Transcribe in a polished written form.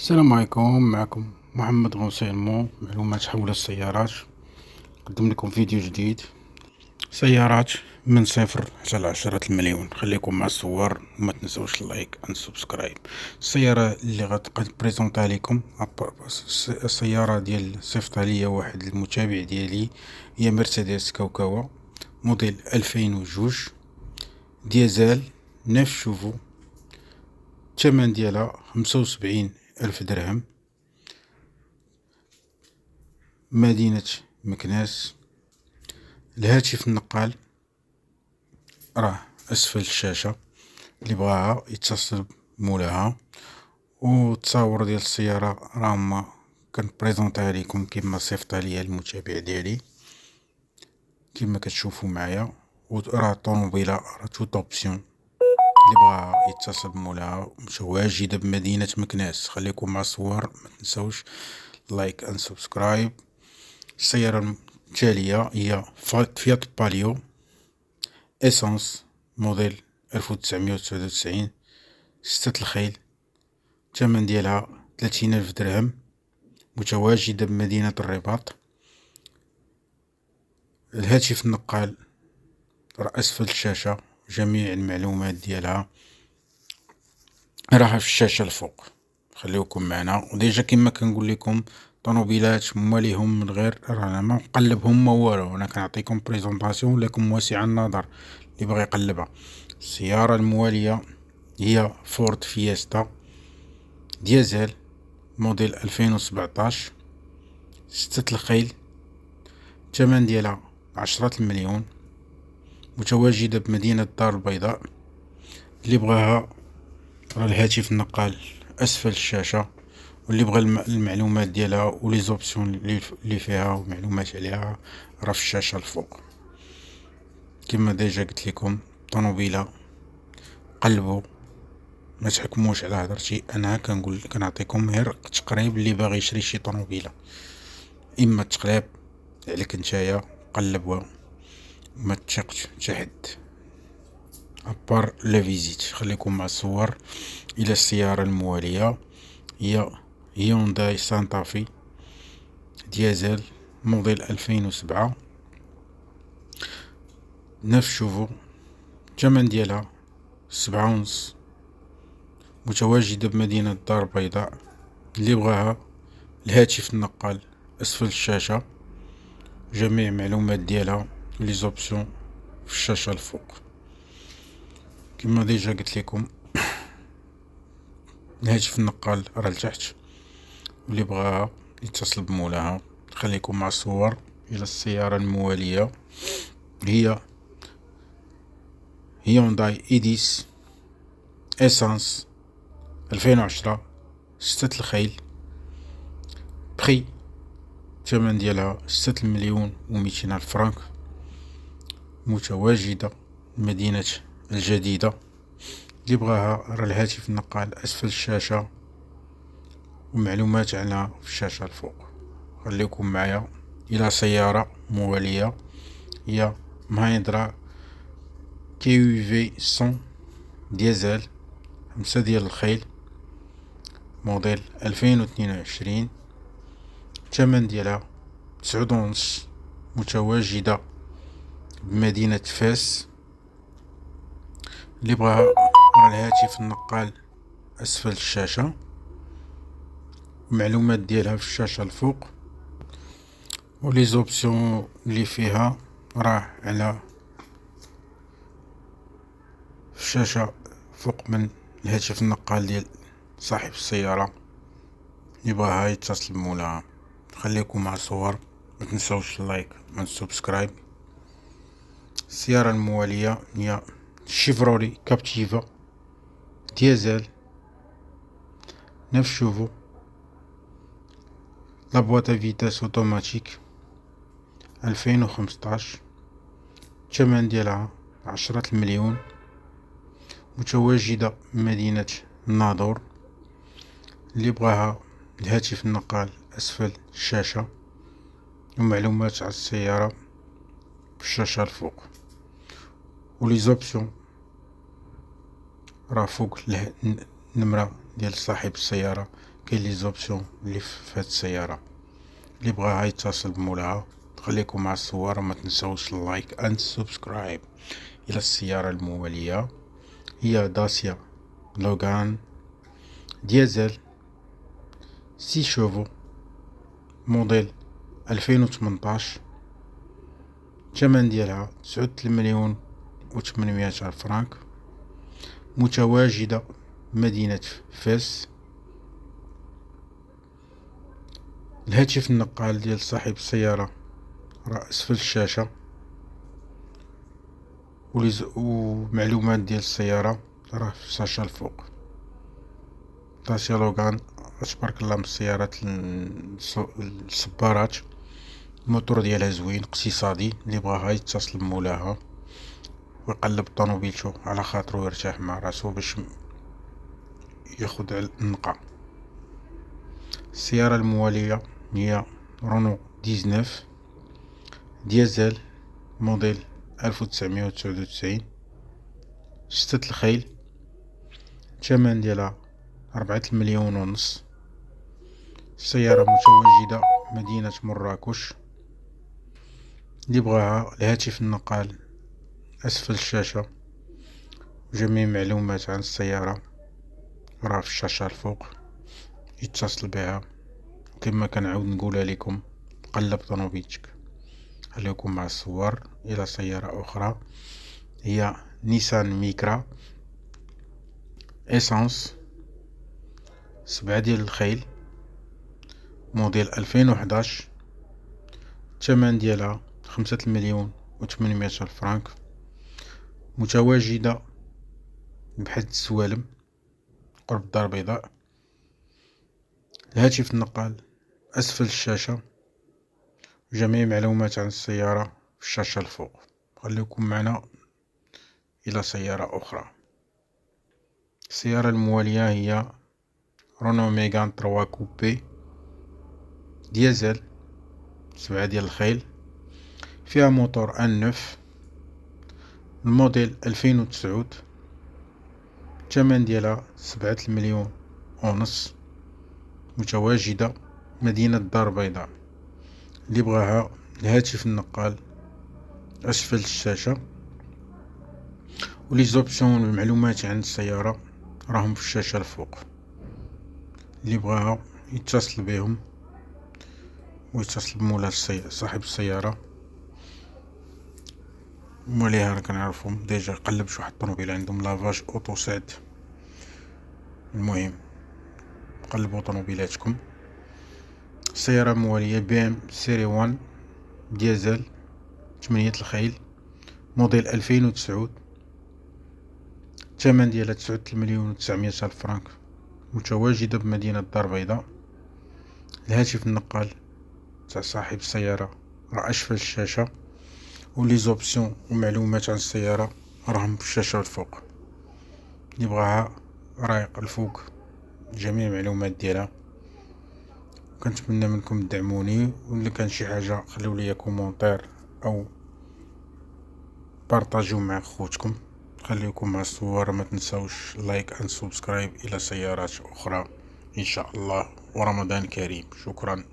السلام عليكم. معكم محمد غوسيلمون، معلومات حول السيارات. نقدم لكم فيديو جديد. سيارات من 0 حتى 10 المليون. خليكم مع الصور وما تنسوش اللايك اند سبسكرايب. السيارة اللي غتبريزونطها لكم، السيارة ديال صيفطها ليا واحد المتابع ديالي، هي مرسيدس كوكاوا موديل 2002 ديزل 9 شوفو. الثمن ديالها 75 ألف درهم. مدينة مكناس. الهاتف النقال راه أسفل الشاشة، اللي بغاها يتصل بمولاها. والتصاور ديال السيارة راهما كنبريزونطيها ليكم كيما صيفطها ليا المتابع ديالي كيما كتشوفو معايا. وراه الطوموبيلة راه توت اوبسيون، اللي بغاها يتصل بمولاها. متواجدة بمدينة مكناس. خليكم مع الصور، ما تنسوش لايك اند سبسكرايب. السيارة التالية هي فيات باليو اسانس موديل 1999 ستة الخيل. الثمن ديالها 30 ألف درهم. متواجدة بمدينة الرباط. الهاتف النقال راه أسفل الشاشة، جميع المعلومات ديالها راها في الشاشة الفوق. خليوكم معنا. وديجا كما كنقول لكم، طوموبيلات مواليهم من غير رانا ما نقلبهم ما والو، انا كنعطيكم بريزونطاسيون لكم واسع النظر اللي بغى يقلبها. السيارة الموالية هي فورد فيستا ديزل موديل 2017 ستة الخيل. الثمن ديالها 10 المليون. متواجدة بمدينة الدار البيضاء. اللي بغاها راه الهاتف النقال أسفل الشاشة، واللي بغى المعلومات ديالها ولي زوبسيون اللي فيها ومعلومات عليها راه في الشاشة الفوق. كما ديجا قلت لكم، طوموبيلة قلبوا، ما تحكموش على هضرتي. انا كنعطيكم غير تقريب اللي باغي يشري شي طوموبيلة. اما التقلاب عليك نتايا، قلبوا ما تثقش حتى حد ابار لا فيزيت. خليكم مع الصور. الى السيارة الموالية هي هيونداي سانتافي ديزل موديل 2007 9 شوفو. الثمن ديالها 7 ونص. متواجدة بمدينة الدار البيضاء. اللي بغاها الهاتف النقال أسفل الشاشة، جميع معلومات ديالها لي زوبسيون في الشاشة الفوق. كما ديجا قلت لكم، الهاتف النقال راه لتحت، واللي بغاها يتصل بمولاها. خليكم مع الصور. الى السيارة الموالية هي هيونداي ايديس اسانس 2010 ستة الخيل. بخي الثمن ديالها 6 المليون و200 ألف فرنك. متواجدة مدينة الجديدة. اللي بغاها راه الهاتف النقال أسفل الشاشة ومعلومات عنها في الشاشة الفوق. خليكم معايا. إلى سيارة موالية هي مهيندرا كي في 100 ديزل 5 ديال الخيل موديل 2022. الثمن ديالها 9 ونص. متواجدة بمدينة فاس. اللي بغاها راه الهاتف النقال أسفل الشاشة، المعلومات ديالها في الشاشة الفوق. ولي زوبسيون اللي فيها راه على في الشاشة فوق من الهاتف النقال ديال صاحب السيارة اللي بغاها يتصل بمولاها. خليكم مع الصور، ما تنسوش اللايك والسبسكرايب. السيارة الموالية هي شيفرولي كابتيفا ديزل 9 شوفو لا بواط فيتاس اوتوماتيك 2015. الثمن ديالها 10 المليون. متواجدة بمدينة الناظور. اللي بغاها الهاتف النقال أسفل الشاشة ومعلومات على السيارة في الشاشة الفوق. ولي زوبسيون راه فوق النمرة ديال صاحب السيارة كاين لي زوبسيون اللي في هاد السيارة. اللي بغاها يتصل بمولاها. خليكم مع الصور وما تنسوش اللايك اند سبسكرايب. الى السيارة الموالية هي داسيا لوغان ديزل 6 شوفو موديل 2018. الثمن ديالها 9,800,000 فرانك. متواجدة مدينة فاس. الهاتف النقال ديال صاحب السيارة راه اسفل الشاشة، ومعلومات ديال السيارة راه في الشاشة الفوق. داسيا لوغان تبارك الله من السيارات الصبارات. الموتور ديالها زوين اقتصادي، اللي بغاها يتصل بمولاها ويقلب طونوبيلتو على خاطرو يرتاح مع راسو باش ياخد على النقا. السيارة الموالية هي رونو 19 ديزل موديل 1999 6 الخيل. الثمن ديالها 4,500,000. السيارة متواجدة مدينة مراكش. اللي بغاها الهاتف النقال أسفل الشاشة، وجميع معلومات عن السيارة راه في الشاشة الفوق، يتصل بها. كما كنعاود نقولها لكم، قلب طونوبيلتك. خليكم مع الصور. الى سيارة اخرى هي نيسان ميكرا اسانس 7 ديال الخيل موديل 2011. الثمن ديالها 5,800,000 فرانك. متواجدة بحد السوالم قرب الدار البيضاء. الهاتف النقال أسفل الشاشة، جميع معلومات عن السيارة في الشاشة الفوق. خليكم معنا إلى سيارة أخرى. السيارة الموالية هي رونو ميغان 3 كوبي ديزل 7 ديال الخيل. فيها موتور ان9 الموديل 2009. الثمن ديالها 7,500,000. متواجدة مدينة الدار البيضاء. اللي بغاها الهاتف النقال أسفل الشاشة، ولي زوبسيون والمعلومات عن السيارة راهم في الشاشة الفوق. اللي بغاها يتصل بهم ويتصل بمولا صاحب السيارة. موليها راه كنعرفهم ديجا، قلب شي واحد الطوموبيل عندهم لافاج اوتو ساد. المهم قلبوا طوموبيلاتكم. السيارة موالية بي ام سيري 1 ديزل 8 الخيل موديل 2009. الثمن ديالها 9,900,000 فرانك. متواجدة بمدينة الدار البيضاء. الهاتف النقال تاع صاحب السيارة راه أسفل الشاشة، ولي زوبسيون ومعلومات عن السيارة راهم في الشاشة الفوق. اللي بغاها رايق الفوق جميع المعلومات ديالها. كنتمنى منكم تدعموني، وإلا كان شي حاجة خليو لي كومونتير أو بارطاجيو مع خوتكم. خليكم مع الصور، ما تنسوش لايك اند سبسكرايب الى سيارات اخرى ان شاء الله، ورمضان كريم. شكرا.